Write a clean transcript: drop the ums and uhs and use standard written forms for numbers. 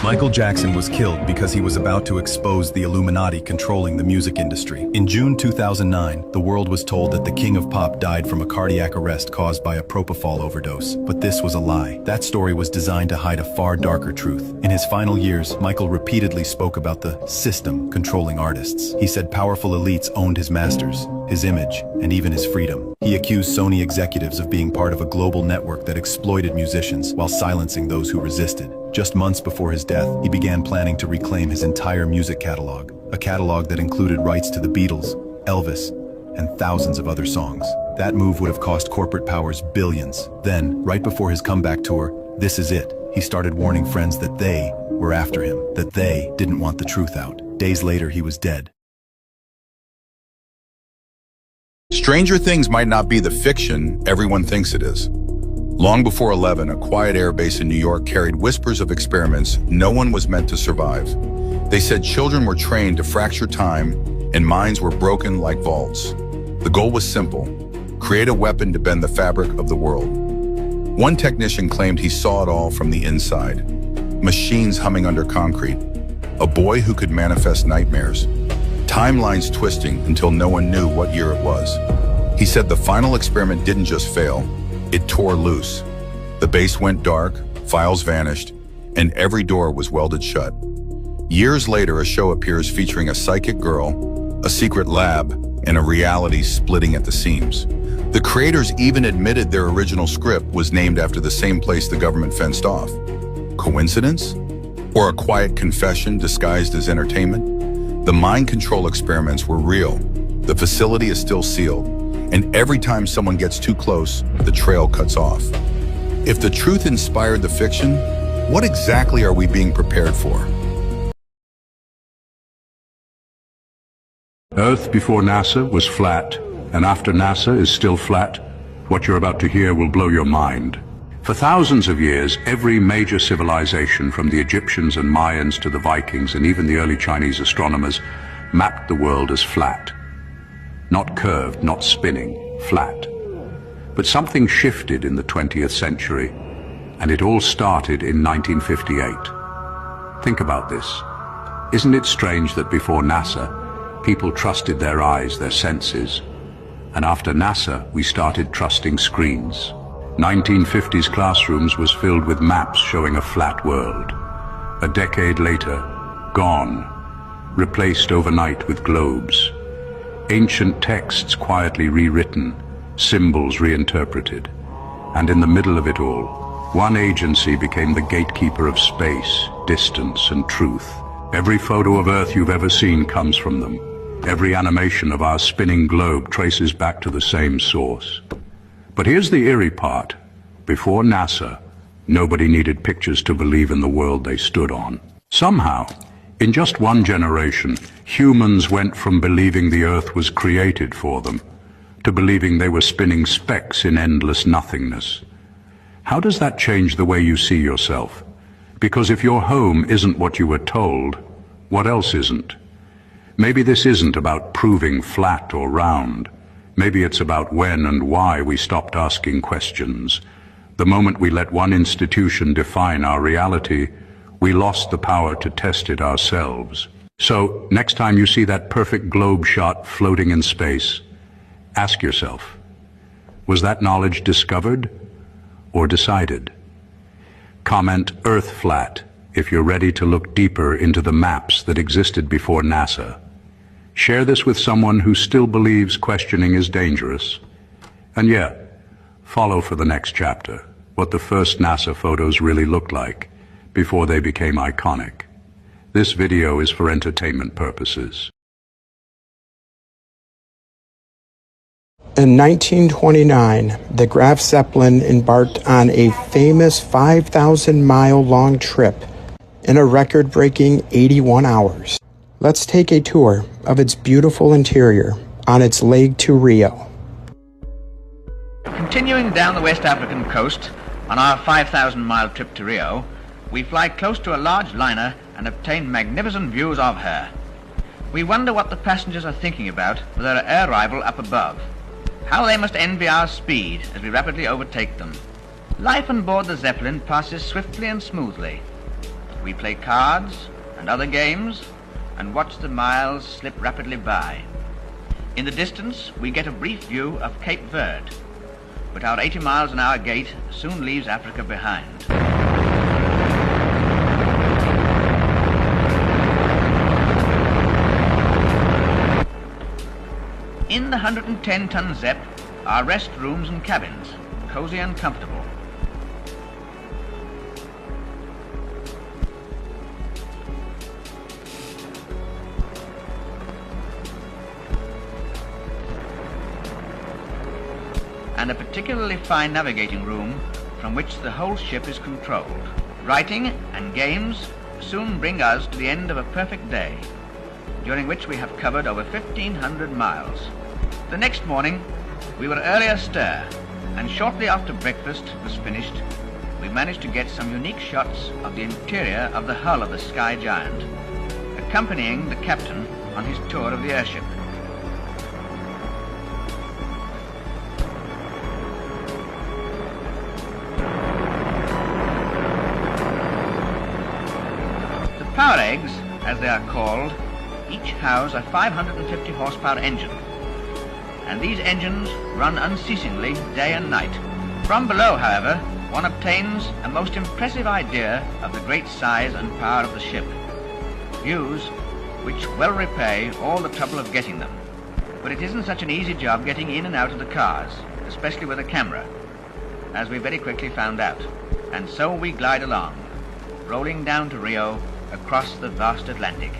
Michael Jackson was killed because he was about to expose the Illuminati controlling the music industry. In June 2009, the world was told that the king of pop died from a cardiac arrest caused by a propofol overdose. But this was a lie. That story was designed to hide a far darker truth. In his final years, Michael repeatedly spoke about the system controlling artists. He said powerful elites owned his masters, his image, and even his freedom. He accused Sony executives of being part of a global network that exploited musicians while silencing those who resisted. Just months before his death, he began planning to reclaim his entire music catalog, a catalog that included rights to the Beatles, Elvis, and thousands of other songs. That move would have cost corporate powers billions. Then, right before his comeback tour, This Is It, he started warning friends that they were after him, that they didn't want the truth out. Days later, he was dead. Stranger Things might not be the fiction everyone thinks it is. Long before 11, a quiet air base in New York carried whispers of experiments no one was meant to survive. They said children were trained to fracture time and minds were broken like vaults. The goal was simple: create a weapon to bend the fabric of the world. One technician claimed he saw it all from the inside. Machines humming under concrete. A boy who could manifest nightmares. Timelines twisting until no one knew what year it was. He said the final experiment didn't just fail, it tore loose. The base went dark, files vanished, and every door was welded shut. Years later, a show appears featuring a psychic girl, a secret lab, and a reality splitting at the seams. The creators even admitted their original script was named after the same place the government fenced off. Coincidence? Or a quiet confession disguised as entertainment? The mind control experiments were real. The facility is still sealed. And every time someone gets too close, the trail cuts off. If the truth inspired the fiction, what exactly are we being prepared for? Earth before NASA was flat, and after NASA is still flat. What you're about to hear will blow your mind. For thousands of years, every major civilization, from the Egyptians and Mayans to the Vikings and even the early Chinese astronomers, mapped the world as flat. Not curved, not spinning, flat. But something shifted in the 20th century, and it all started in 1958. Think about this. Isn't it strange that before NASA, people trusted their eyes, their senses, and after NASA, we started trusting screens? 1950s classrooms was filled with maps showing a flat world. A decade later, gone, replaced overnight with globes. Ancient texts quietly rewritten, symbols reinterpreted. And in the middle of it all, one agency became the gatekeeper of space, distance, and truth. Every photo of Earth you've ever seen comes from them. Every animation of our spinning globe traces back to the same source. But here's the eerie part. Before NASA, nobody needed pictures to believe in the world they stood on. Somehow, in just one generation, humans went from believing the Earth was created for them to believing they were spinning specks in endless nothingness. How does that change the way you see yourself? Because if your home isn't what you were told, what else isn't? Maybe this isn't about proving flat or round. Maybe it's about when and why we stopped asking questions. The moment we let one institution define our reality, we lost the power to test it ourselves. So, next time you see that perfect globe shot floating in space, ask yourself, was that knowledge discovered or decided? Comment Earth flat if you're ready to look deeper into the maps that existed before NASA. Share this with someone who still believes questioning is dangerous. And yeah, follow for the next chapter, what the first NASA photos really looked like before they became iconic. This video is for entertainment purposes. In 1929, the Graf Zeppelin embarked on a famous 5,000-mile-long trip in a record-breaking 81 hours. Let's take a tour of its beautiful interior on its leg to Rio. Continuing down the West African coast on our 5,000-mile trip to Rio, we fly close to a large liner and obtain magnificent views of her. We wonder what the passengers are thinking about with their air rival up above. How they must envy our speed as we rapidly overtake them. Life on board the Zeppelin passes swiftly and smoothly. We play cards and other games and watch the miles slip rapidly by. In the distance, we get a brief view of Cape Verde, but our 80 miles an hour gait soon leaves Africa behind. In the 110-ton Zepp are rest rooms and cabins, cozy and comfortable. And a particularly fine navigating room from which the whole ship is controlled. Writing and games soon bring us to the end of a perfect day, during which we have covered over 1,500 miles. The next morning, we were early astir, and shortly after breakfast was finished, we managed to get some unique shots of the interior of the hull of the Sky Giant, accompanying the captain on his tour of the airship. The power eggs, as they are called, each house a 550 horsepower engine, and these engines run unceasingly day and night. From below, however, one obtains a most impressive idea of the great size and power of the ship, views which well repay all the trouble of getting them. But it isn't such an easy job getting in and out of the cars, especially with a camera, as we very quickly found out. And so we glide along, rolling down to Rio across the vast Atlantic.